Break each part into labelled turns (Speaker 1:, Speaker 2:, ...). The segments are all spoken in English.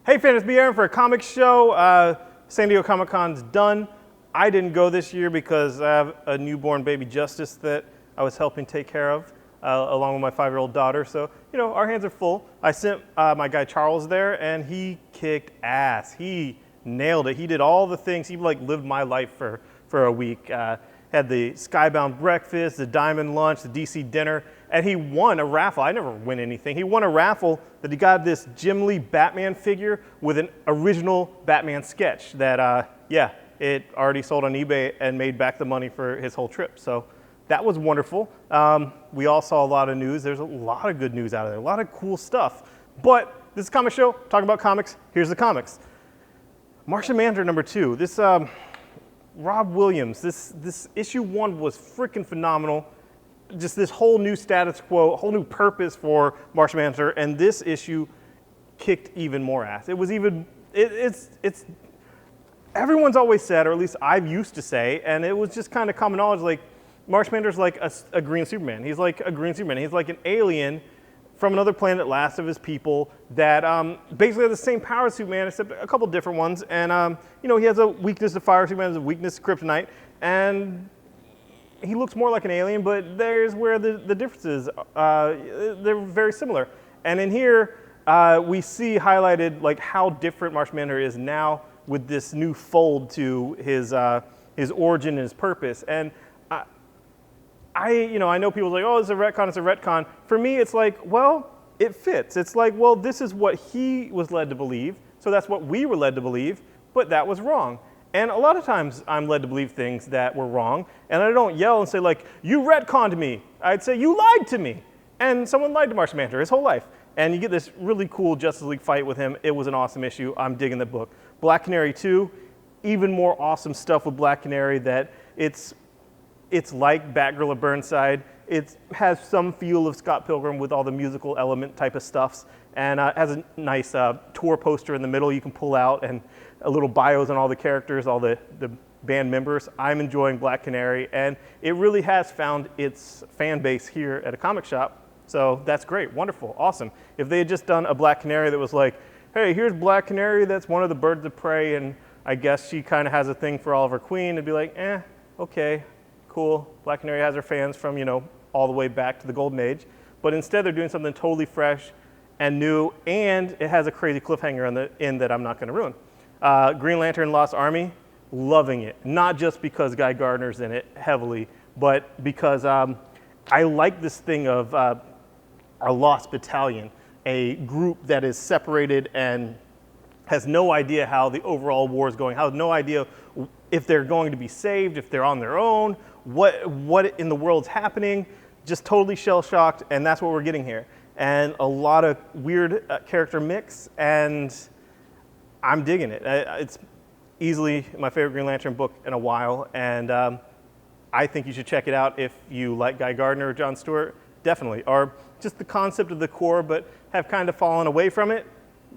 Speaker 1: Hey fans, it's me Aaron for a comic show. San Diego Comic-Con's done. I didn't go this year because I have a newborn baby Justice that I was helping take care of along with my 5-year-old daughter. So, you know, our hands are full. I sent my guy Charles there and he kicked ass. He nailed it. He did all the things. He like lived my life for a week. Had the Skybound breakfast, the Diamond lunch, the DC dinner, and he won a raffle. I never win anything. He won a raffle that he got this Jim Lee Batman figure with an original Batman sketch that, it already sold on eBay and made back the money for his whole trip. So that was wonderful. We all saw a lot of news. There's a lot of good news out of there, a lot of cool stuff. But this is a comic show, talking about comics. Here's the comics. Martian Manhunter #2. This Rob Williams, this issue 1 was freaking phenomenal. Just this whole new status quo, whole new purpose for Martian Manhunter, and this issue kicked even more ass. It was even, it's everyone's always said, or at least I've used to say, and it was just kind of common knowledge, like Martian Manhunter's like a green Superman. He's like a green Superman. He's like an alien from another planet, last of his people, that basically has the same power as Superman, except a couple different ones. And you know, he has a weakness to fire, Superman has a weakness to kryptonite, and he looks more like an alien, but there's where the difference is. They're very similar. And in here, we see highlighted like how different Martian Manhunter is now with this new fold to his origin and his purpose. And I know people are like, oh, it's a retcon. For me, it's like, well, it fits. It's like, well, this is what he was led to believe, so that's what we were led to believe, but that was wrong. And a lot of times I'm led to believe things that were wrong, and I don't yell and say like, you retconned me. I'd say, you lied to me. And someone lied to Martian Manhunter his whole life. And you get this really cool Justice League fight with him. It was an awesome issue. I'm digging the book. Black Canary 2, even more awesome stuff with Black Canary that it's like Batgirl of Burnside. It has some feel of Scott Pilgrim with all the musical element type of stuffs, and has a nice tour poster in the middle you can pull out, and a little bios on all the characters, all the band members. I'm enjoying Black Canary, and it really has found its fan base here at a comic shop. So that's great, wonderful, awesome. If they had just done a Black Canary that was like, hey, here's Black Canary, that's one of the birds of prey, and I guess she kind of has a thing for Oliver Queen, it'd be like, okay. Cool. Black Canary has her fans from, you know, all the way back to the Golden Age. But instead, they're doing something totally fresh and new, and it has a crazy cliffhanger on the end that I'm not going to ruin. Green Lantern Lost Army, loving it. Not just because Guy Gardner's in it heavily, but because I like this thing of a lost battalion, a group that is separated and has no idea how the overall war is going, has no idea if they're going to be saved, if they're on their own, what in the world's happening, just totally shell-shocked, and that's what we're getting here. And a lot of weird character mix, and I'm digging it. It's easily my favorite Green Lantern book in a while, and I think you should check it out if you like Guy Gardner or John Stewart, definitely. Or just the concept of the core, but have kind of fallen away from it,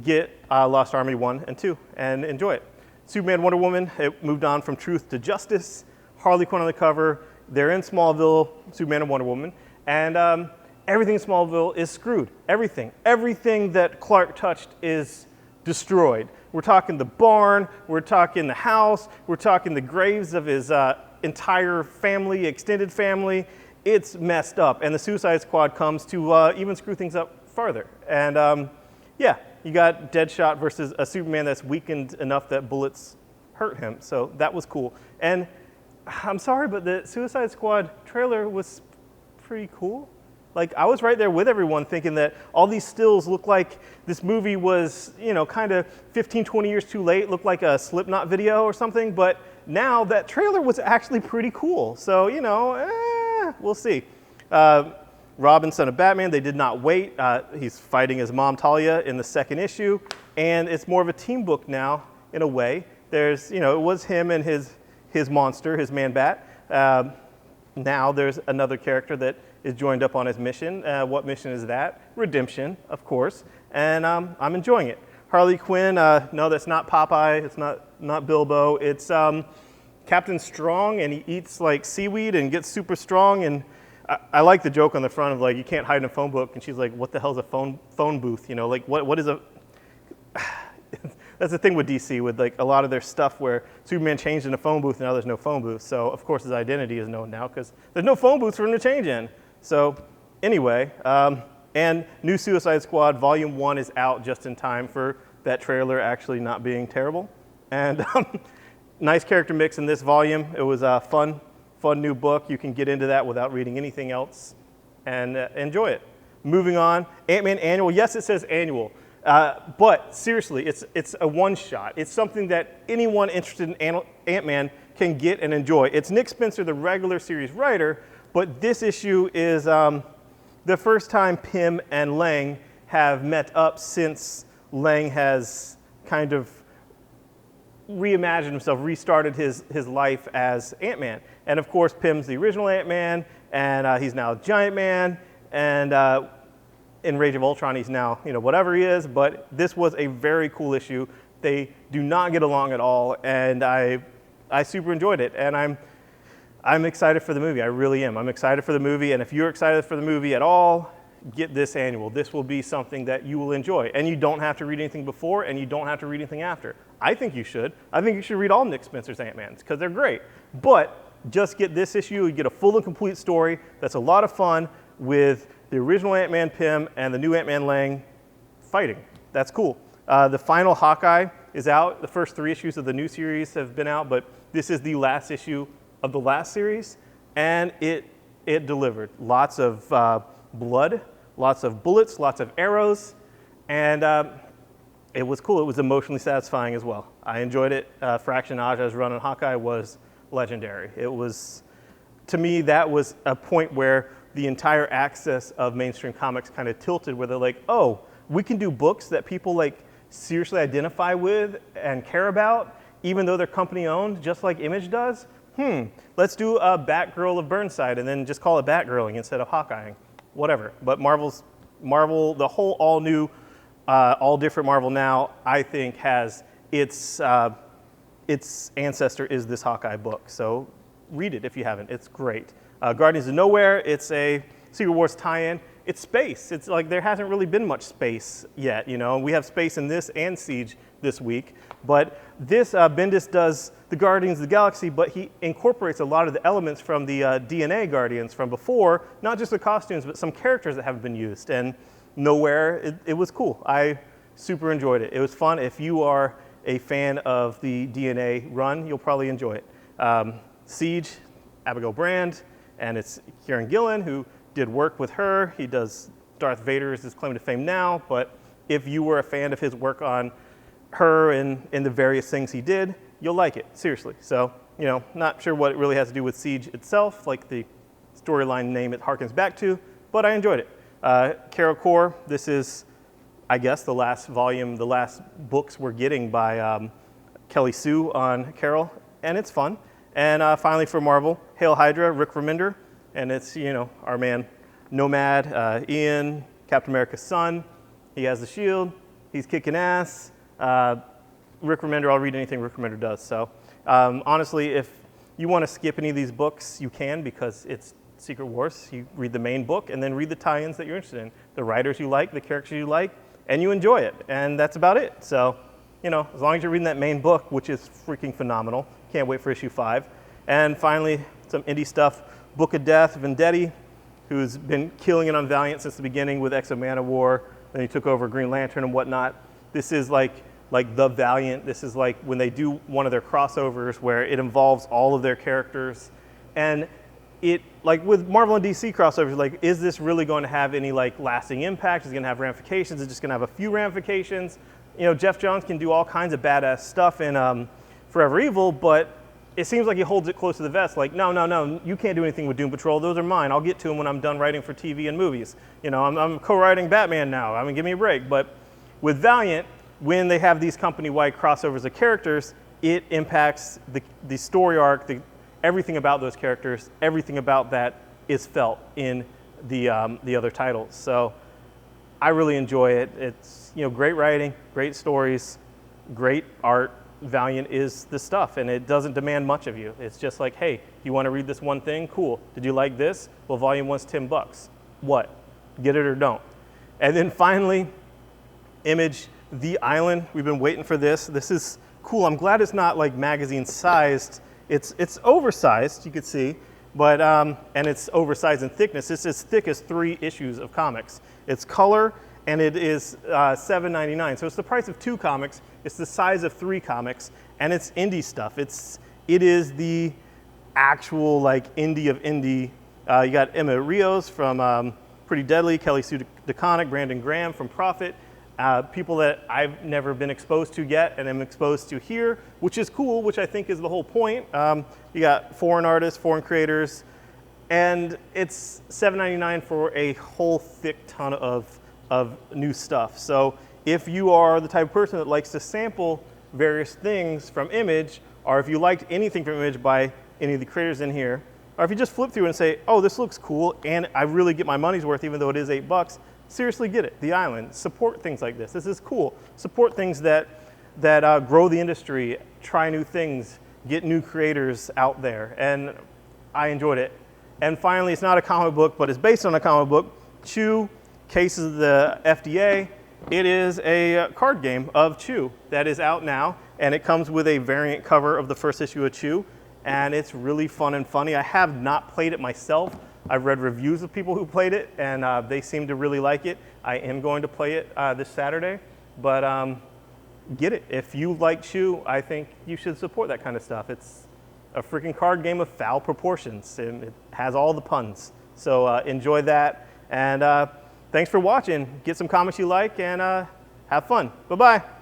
Speaker 1: get Lost Army 1 and 2 and enjoy it. Superman, Wonder Woman, it moved on from truth to justice. Harley Quinn on the cover. They're in Smallville, Superman and Wonder Woman, and everything in Smallville is screwed. Everything. Everything that Clark touched is destroyed. We're talking the barn, we're talking the house, we're talking the graves of his entire family, extended family. It's messed up, and the Suicide Squad comes to even screw things up further. And yeah, you got Deadshot versus a Superman that's weakened enough that bullets hurt him, so that was cool. And I'm sorry, but the Suicide Squad trailer was pretty cool. Like, I was right there with everyone thinking that all these stills look like this movie was, you know, kind of 15, 20 years too late, looked like a Slipknot video or something, but now that trailer was actually pretty cool. So, you know, we'll see. Robin, son of Batman, they did not wait. He's fighting his mom, Talia, in the second issue, and it's more of a team book now, in a way. There's, you know, it was him and his monster, his Man-Bat. Now there's another character that is joined up on his mission. What mission is that? Redemption, of course, and I'm enjoying it. Harley Quinn, no, that's not Popeye, it's not Bilbo, it's Captain Strong, and he eats like seaweed and gets super strong, and I like the joke on the front of like, you can't hide in a phone book, and she's like, what the hell is a phone booth? You know, like what is a, that's the thing with DC, with like a lot of their stuff where Superman changed in a phone booth and now there's no phone booth. So of course his identity is known now because there's no phone booth for him to change in. So anyway, and new Suicide Squad Volume 1 is out just in time for that trailer actually not being terrible. And nice character mix in this volume. It was a fun new book. You can get into that without reading anything else and enjoy it. Moving on, Ant-Man Annual. Yes, it says annual, but seriously, it's a one-shot. It's something that anyone interested in Ant-Man can get and enjoy. It's Nick Spencer, the regular series writer, but this issue is the first time Pym and Lang have met up since Lang has kind of reimagined himself, restarted his life as Ant-Man. And of course, Pym's the original Ant-Man, and he's now Giant Man, and in Rage of Ultron, he's now, whatever he is, but this was a very cool issue. They do not get along at all, and I super enjoyed it, and I'm excited for the movie. I really am. I'm excited for the movie, and if you're excited for the movie at all, get this annual. This will be something that you will enjoy, and you don't have to read anything before, and you don't have to read anything after. I think you should. I think you should read all Nick Spencer's Ant-Mans, because they're great, but just get this issue. You get a full and complete story that's a lot of fun with the original Ant-Man Pym and the new Ant-Man Lang fighting. That's cool. The final Hawkeye is out. The first 3 issues of the new series have been out, but this is the last issue of the last series, and it delivered. Lots of blood, lots of bullets, lots of arrows, and it was cool. It was emotionally satisfying as well. I enjoyed it. Fraction Aja's run on Hawkeye was legendary. It was, to me, that was a point where the entire axis of mainstream comics kind of tilted, where they're like, oh, we can do books that people like seriously identify with and care about, even though they're company owned, just like Image does. Let's do a Batgirl of Burnside and then just call it Batgirling instead of Hawkeyeing, whatever. But Marvel, the whole all new, all different Marvel now, I think has its ancestor is this Hawkeye book. So read it if you haven't. It's great. Guardians of Knowhere, it's a Secret Wars tie-in. It's space. It's like there hasn't really been much space yet, We have space in this and Siege this week. But this, Bendis does the Guardians of the Galaxy, but he incorporates a lot of the elements from the DNA Guardians from before, not just the costumes, but some characters that haven't been used. And Knowhere, it was cool. I super enjoyed it. It was fun. If you are a fan of the DNA run, you'll probably enjoy it. Siege, Abigail Brand, and it's Kieran Gillen who did work with her. He does Darth Vader is his claim to fame now, but if you were a fan of his work on her and the various things he did, you'll like it, seriously. So, not sure what it really has to do with Siege itself, like the storyline name it harkens back to, but I enjoyed it. Carol Core, this is, I guess, the last volume, the last books we're getting by Kelly Sue on Carol, and it's fun. And finally for Marvel, Hail Hydra, Rick Remender, and it's, our man Nomad, Ian, Captain America's son. He has the shield, he's kicking ass. Rick Remender, I'll read anything Rick Remender does. So honestly, if you want to skip any of these books, you can, because it's Secret Wars. You read the main book and then read the tie-ins that you're interested in, the writers you like, the characters you like, and you enjoy it. And that's about it. So, as long as you're reading that main book, which is freaking phenomenal. Can't wait for issue 5. And finally, some indie stuff. Book of Death, Vendetti, who's been killing it on Valiant since the beginning with X of Manowar. Then he took over Green Lantern and whatnot. This is like the Valiant. This is like when they do one of their crossovers where it involves all of their characters. And it, like with Marvel and DC crossovers, like, is this really going to have any lasting impact? Is it going to have ramifications? Is it just going to have a few ramifications? Jeff Johns can do all kinds of badass stuff in Forever Evil, but it seems like he holds it close to the vest. Like, no, you can't do anything with Doom Patrol. Those are mine. I'll get to them when I'm done writing for TV and movies. I'm co-writing Batman now. I mean, give me a break. But with Valiant, when they have these company-wide crossovers of characters, it impacts the story arc, everything about those characters. Everything about that is felt in the other titles. So I really enjoy it. It's great writing, great stories, great art. Valiant is the stuff, and it doesn't demand much of you. It's just like, hey, you want to read this one thing? Cool. Did you like this? Well, volume 1's $10. What? Get it or don't. And then finally, Image The Island. We've been waiting for this. This is cool. I'm glad it's not like magazine sized. It's oversized, you could see, but and it's oversized in thickness. It's as thick as 3 issues of comics. It's color, and it is $7.99. So it's the price of 2 comics. It's the size of 3 comics, and it's indie stuff. It is the actual like indie of indie. You got Emma Rios from Pretty Deadly, Kelly Sue DeConnick, Brandon Graham from Prophet. People that I've never been exposed to yet and am exposed to here, which is cool, which I think is the whole point. You got foreign artists, foreign creators, and it's $7.99 for a whole thick ton of new stuff. So if you are the type of person that likes to sample various things from Image, or if you liked anything from Image by any of the creators in here, or if you just flip through and say, oh, this looks cool, and I really get my money's worth even though it is $8, seriously get it. The Island. Support things like this. This is cool. Support things that grow the industry, try new things, get new creators out there, and I enjoyed it. And finally, it's not a comic book, but it's based on a comic book. Chew, Cases of the FDA. It is a card game of Chew that is out now, and it comes with a variant cover of the first issue of Chew, and it's really fun and funny. I have not played it myself. I've read reviews of people who played it, and they seem to really like it. I am going to play it this Saturday, but get it. If you like Chew, I think you should support that kind of stuff. It's a freaking card game of foul proportions, and it has all the puns. So enjoy that, and thanks for watching. Get some comics you like, and have fun. Bye-bye.